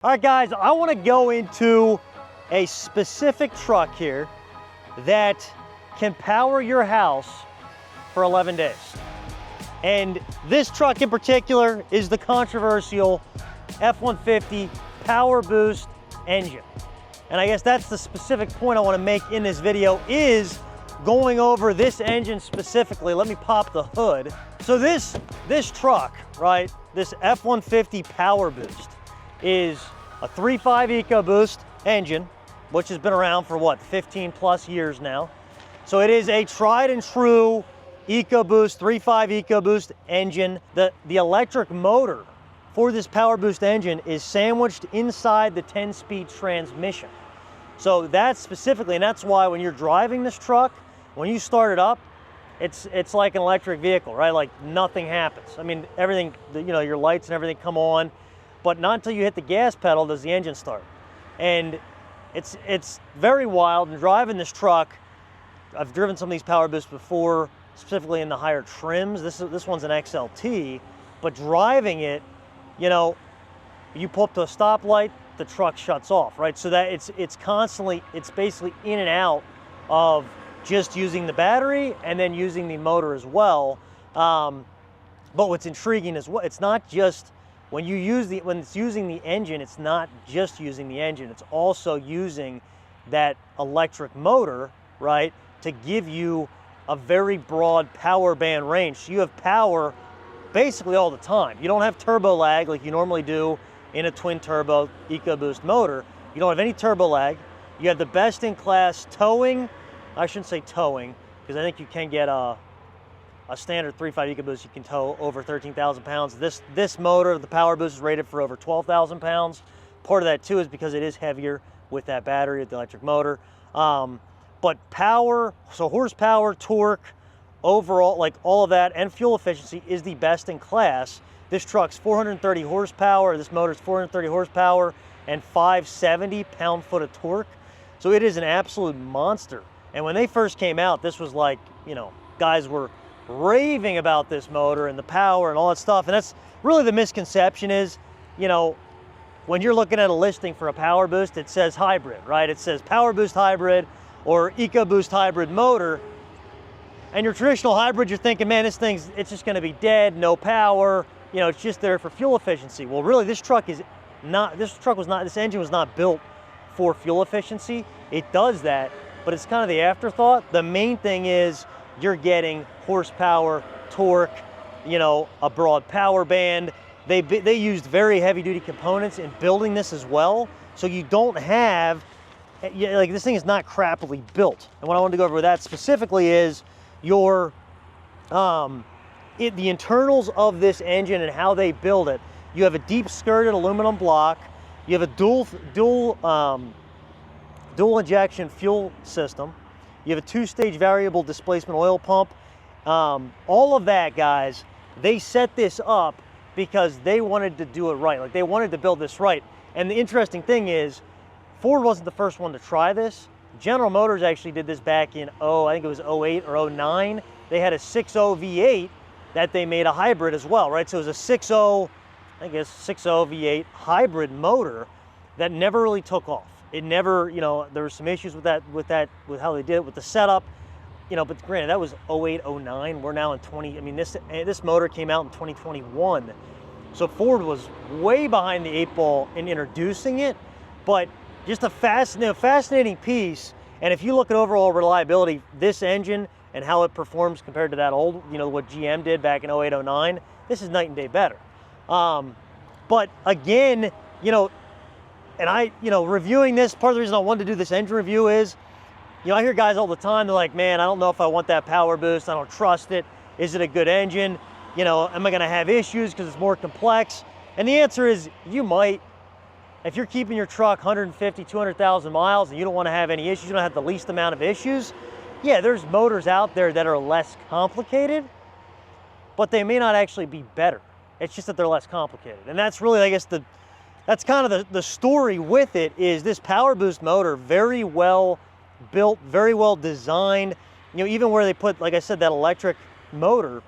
All right, guys, I want to go into a specific truck here that can power your house for 11 days. And this truck in particular is the controversial F-150 PowerBoost engine. And I guess that's the specific point I want to make in this video, is going over this engine specifically. Let me pop the hood. So this truck, right, this F-150 PowerBoost is a 3.5 EcoBoost engine, which has been around for what, 15 plus years now. So it is a tried and true EcoBoost, 3.5 EcoBoost engine. The electric motor for this PowerBoost engine is sandwiched inside the 10-speed transmission. So that's specifically, and that's why when you're driving this truck, when you start it up, it's like an electric vehicle, right? Like nothing happens. I mean, everything, you know, your lights and everything come on, but not until you hit the gas pedal does the engine start. And it's very wild. And driving this truck, I've driven some of these PowerBoosts before, specifically in the higher trims. This one's an XLT, but driving it, you know, you pull up to a stoplight, the truck shuts off, right? So that it's constantly, it's basically in and out of just using the battery and then using the motor as well. But what's intriguing is it's not just when it's using the engine, it's not just using the engine, it's also using that electric motor, right, to give you a very broad power band range. So you have power basically all the time. You don't have turbo lag like you normally do in a twin turbo EcoBoost motor. You don't have any turbo lag. You have the best in class towing. I shouldn't say towing, because I think you can get a standard 3.5 EcoBoost, you can tow over 13,000 pounds. This motor, the PowerBoost, is rated for over 12,000 pounds. Part of that too is because it is heavier with that battery, with the electric motor. But power, so horsepower, torque, overall, like all of that, and fuel efficiency is the best in class. This truck's 430 horsepower, this motor's 430 horsepower and 570 pound-foot of torque. So it is an absolute monster. And when they first came out, this was like, you know, guys were raving about this motor and the power and all that stuff. And that's really the misconception is, you know, when you're looking at a listing for a PowerBoost, it says hybrid, right? It says PowerBoost hybrid or EcoBoost hybrid motor. And your traditional hybrid, you're thinking, man, it's just gonna be dead, no power, you know, it's just there for fuel efficiency. Well, really, this engine was not built for fuel efficiency. It does that, but it's kind of the afterthought. The main thing is you're getting horsepower, torque, you know, a broad power band. They used very heavy duty components in building this as well. So you don't have, like, this thing is not crappily built. And what I wanted to go over with that specifically is the internals of this engine and how they build it. You have a deep skirted aluminum block. You have a dual injection fuel system. You have a 2-stage variable displacement oil pump. All of that, guys, they set this up because they wanted to do it right. Like, they wanted to build this right. And the interesting thing is, Ford wasn't the first one to try this. General Motors actually did this back in, I think it was 08 or 09. They had a 6.0 V8 that they made a hybrid as well, right? So it was a 6.0 V8 hybrid motor that never really took off. It never, you know, there were some issues with how they did it, with the setup, you know, but granted, that was 08, 09. We're now in this motor came out in 2021. So Ford was way behind the 8 ball in introducing it, but just a fascinating piece. And if you look at overall reliability, this engine and how it performs compared to that old, you know, what GM did back in 08, 09, this is night and day better. But again, you know, and reviewing this, part of the reason I wanted to do this engine review is, you know, I hear guys all the time, they're like, man, I don't know if I want that PowerBoost, I don't trust it. Is it a good engine? You know, am I gonna have issues because it's more complex? And the answer is, you might. If you're keeping your truck 150, 200,000 miles and you don't wanna have any issues, you don't have the least amount of issues, yeah, there's motors out there that are less complicated, but they may not actually be better. It's just that they're less complicated. And that's really, I guess, that's kind of the story with it, is this PowerBoost motor, very well built, very well designed. You know, even where they put, like I said, that electric motor,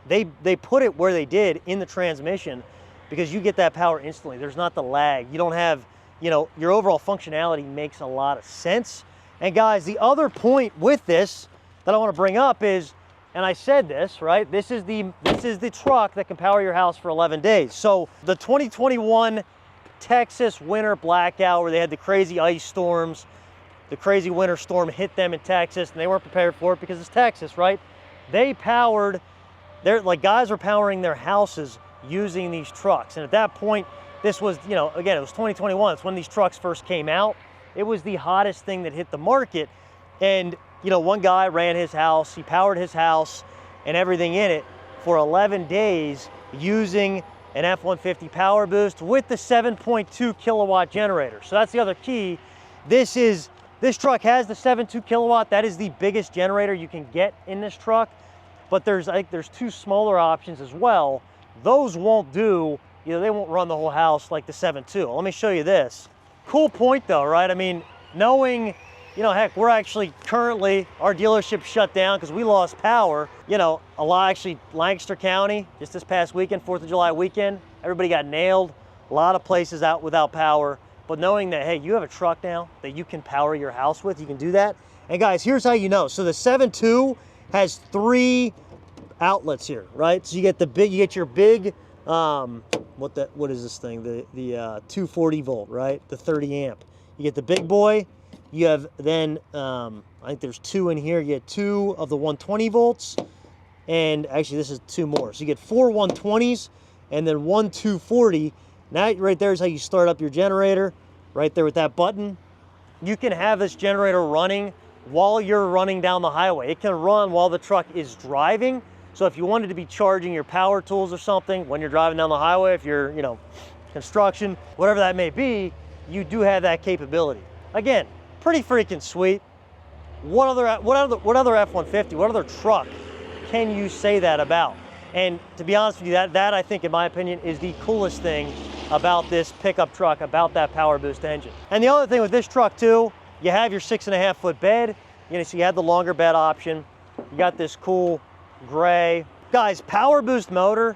they put it where they did in the transmission because you get that power instantly. There's not the lag. You don't have, you know, your overall functionality makes a lot of sense. And guys, the other point with this that I want to bring up is, and I said this, right? This is the truck that can power your house for 11 days. So the 2021 Texas winter blackout, where they had the crazy ice storms, the crazy winter storm hit them in Texas, and they weren't prepared for it because it's Texas, right? They powered, guys were powering their houses using these trucks. And at that point, this was, you know, again, it was 2021. It's when these trucks first came out. It was the hottest thing that hit the market. And, you know, one guy ran his house, he powered his house and everything in it for 11 days using an F-150 Power Boost with the 7.2 kilowatt generator. So that's the other key. This truck has the 7.2 kilowatt. That is the biggest generator you can get in this truck. But there's 2 smaller options as well. Those won't do, you know, they won't run the whole house like the 7.2. Let me show you this. Cool point though, right? I mean, knowing, you know, heck, we're actually currently, our dealership shut down because we lost power. You know, actually Lancaster County, just this past weekend, 4th of July weekend, everybody got nailed. A lot of places out without power. But knowing that, hey, you have a truck now that you can power your house with, you can do that. And guys, here's how you know. So the 7.2 has 3 outlets here, right? So you get your big, what is this thing? The 240 volt, right? The 30 amp. You get the big boy. You have then, I think there's 2 in here. You get 2 of the 120 volts. And actually this is 2 more. So you get 4 120s and then 1 240. Now right there is how you start up your generator, right there with that button. You can have this generator running while you're running down the highway. It can run while the truck is driving. So if you wanted to be charging your power tools or something when you're driving down the highway, if you're, you know, construction, whatever that may be, you do have that capability. Again, pretty freaking sweet. What other F-150, what other truck can you say that about? And to be honest with you, that I think, in my opinion, is the coolest thing about this pickup truck, about that Power Boost engine. And the other thing with this truck too, you have your 6.5 foot bed. You know, so you have the longer bed option. You got this cool gray. Guys, Power Boost motor,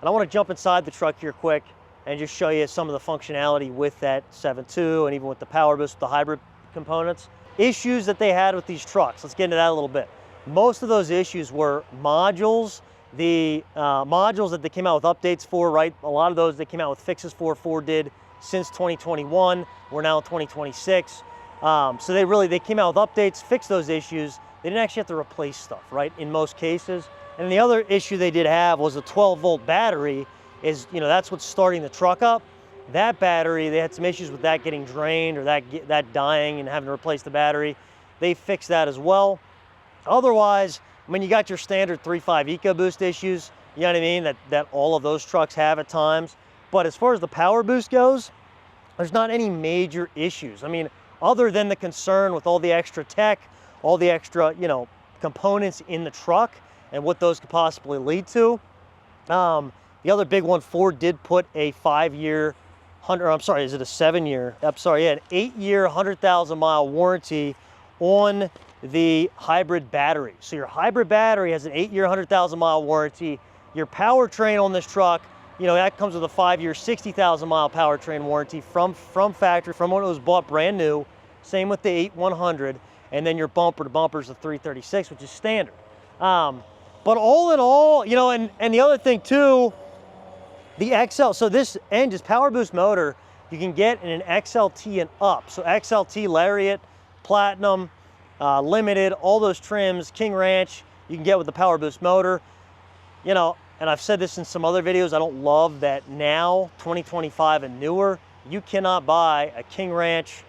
and I want to jump inside the truck here quick and just show you some of the functionality with that 7.2 and even with the Power Boost, the hybrid components. Issues that they had with these trucks. Let's get into that a little bit. Most of those issues were modules. The modules that they came out with updates for, right? A lot of those they came out with fixes for. Ford did since 2021. We're now in 2026. So they came out with updates, fixed those issues. They didn't actually have to replace stuff, right? In most cases. And the other issue they did have was a 12 volt battery. Is, you know, that's what's starting the truck up. That battery, they had some issues with that getting drained or that dying and having to replace the battery. They fixed that as well. Otherwise, I mean, you got your standard 3.5 EcoBoost issues, you know what I mean, that all of those trucks have at times. But as far as the Power Boost goes, there's not any major issues. I mean, other than the concern with all the extra tech, all the extra, you know, components in the truck and what those could possibly lead to. The other big one, Ford did put a 5-year, is it a 7-year? I'm sorry, yeah, an 8-year, 100,000 mile warranty on the hybrid battery. So your hybrid battery has an 8-year, 100,000 mile warranty. Your powertrain on this truck, you know, that comes with a 5-year, 60,000 mile powertrain warranty from factory, from when it was bought brand new. Same with the 8100. And then your bumper to bumper is the 336, which is standard. But all in all, you know, and the other thing too, the XL, so this engine's Power Boost motor, you can get in an XLT and up. So XLT, Lariat, Platinum, Limited, all those trims, King Ranch, you can get with the Power Boost motor. You know, and I've said this in some other videos, I don't love that now, 2025 and newer, you cannot buy a King Ranch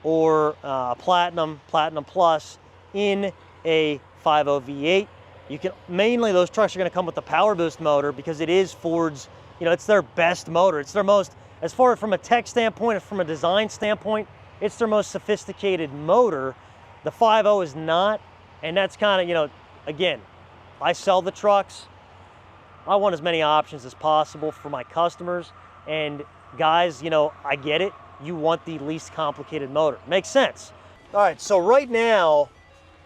or Platinum Plus in a 5.0 V8. You can, mainly those trucks are gonna come with the Power Boost motor because it is Ford's, you know, it's their best motor. It's their most, as far from a tech standpoint, from a design standpoint, it's their most sophisticated motor. The 5.0 is not, and that's kind of, you know, again, I sell the trucks. I want as many options as possible for my customers. And guys, you know, I get it. You want the least complicated motor. Makes sense. All right, so right now,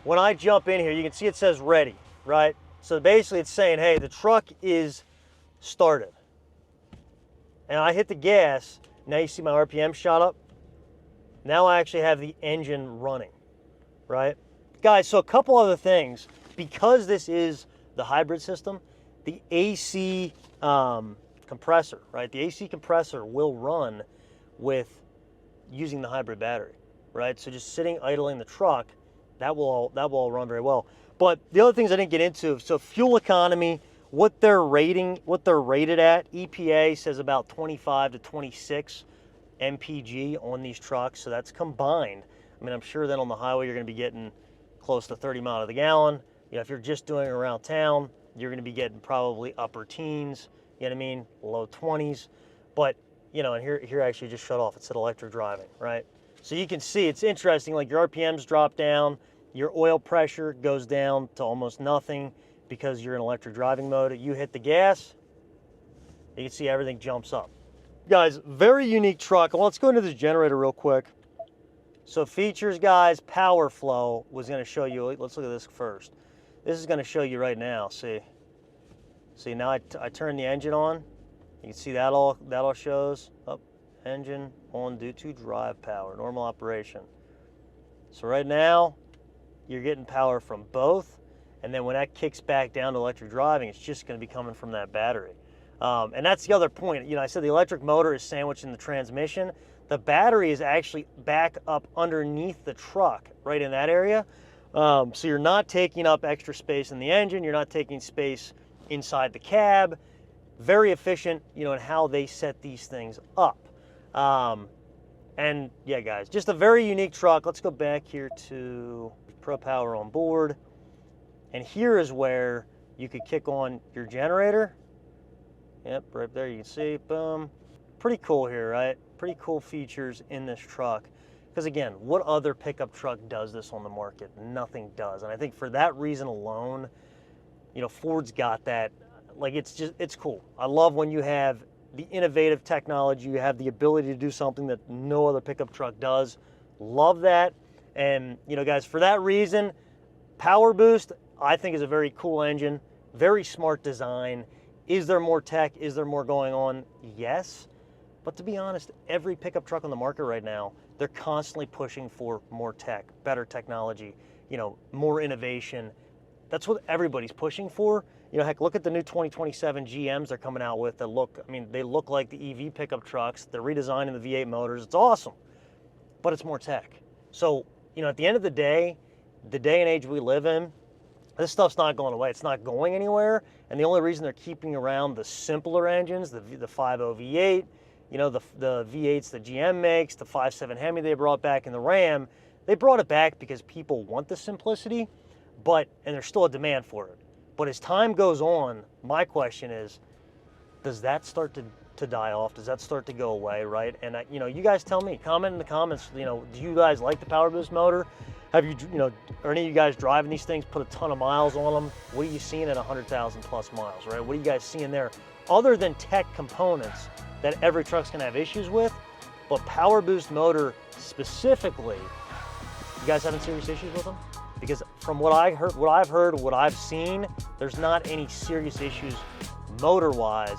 when I jump in here, you can see it says ready, right? So basically it's saying, hey, the truck is started. and I hit the gas, now you see my RPM shot up. Now I actually have the engine running, right? Guys, so a couple other things. Because this is the hybrid system, the AC compressor, right? The AC compressor will run with using the hybrid battery, right? So just sitting idling the truck, that will all run very well. But the other things I didn't get into, so fuel economy, what they're rated at, EPA says about 25 to 26 mpg on these trucks, so that's combined. I mean, I'm sure then on the highway you're going to be getting close to 30 miles to the gallon. You know, if you're just doing it around town, you're going to be getting probably upper teens, you know what I mean, low 20s. But, you know, and here actually just shut off. It said electric driving, right? So you can see it's interesting, like your RPMs drop down, your oil pressure goes down to almost nothing because you're in electric driving mode. You hit the gas, you can see everything jumps up. Guys, very unique truck. Well, let's go into this generator real quick. So features, guys, power flow was going to show you. Let's look at this first. This is going to show you right now. See now I turn the engine on. You can see that all shows up. Engine on due to drive power, normal operation. So right now you're getting power from both, and then when that kicks back down to electric driving, it's just going to be coming from that battery. And that's the other point. You know, I said the electric motor is sandwiched in the transmission. The battery is actually back up underneath the truck, right in that area. So you're not taking up extra space in the engine. You're not taking space inside the cab. Very efficient, you know, in how they set these things up. And yeah, guys, just a very unique truck. Let's go back here to Pro Power on board. And here is where you could kick on your generator. Yep, right there you can see, boom. Pretty cool here, right? Pretty cool features in this truck. Because again, what other pickup truck does this on the market? Nothing does. And I think for that reason alone, you know, Ford's got that. Like, it's cool. I love when you have the innovative technology, you have the ability to do something that no other pickup truck does. Love that. And, you know, guys, for that reason, Power Boost, I think, is a very cool engine, very smart design. Is there more tech? Is there more going on? Yes. But to be honest, every pickup truck on the market right now, they're constantly pushing for more tech, better technology, you know, more innovation. That's what everybody's pushing for. You know, heck, look at the new 2027 GMs they're coming out with that look, I mean, they look like the EV pickup trucks. They're redesigning the V8 motors. It's awesome, but it's more tech. So, you know, at the end of the day and age we live in, this stuff's not going away. It's not going anywhere. And the only reason they're keeping around the simpler engines, the 5.0 V8, you know, the V8s that GM makes, the 5.7 Hemi they brought back, and the Ram, they brought it back because people want the simplicity, and there's still a demand for it. But as time goes on, my question is, does that start to die off? Does that start to go away, right? And, you know, you guys tell me, comment in the comments, you know, do you guys like the Power Boost motor? Have you, you know, are any of you guys driving these things, put a ton of miles on them? What are you seeing at 100,000 plus miles, right? What are you guys seeing there? Other than tech components that every truck's gonna have issues with, but Power Boost motor specifically, you guys having serious issues with them? Because from what I've heard, what I've seen, there's not any serious issues motor-wise,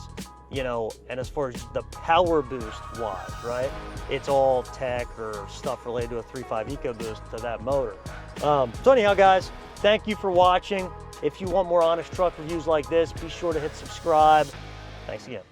you know, and as far as the Power Boost wise, right? It's all tech or stuff related to a 3.5 EcoBoost to that motor. So anyhow, guys, thank you for watching. If you want more honest truck reviews like this, be sure to hit subscribe. Thanks again.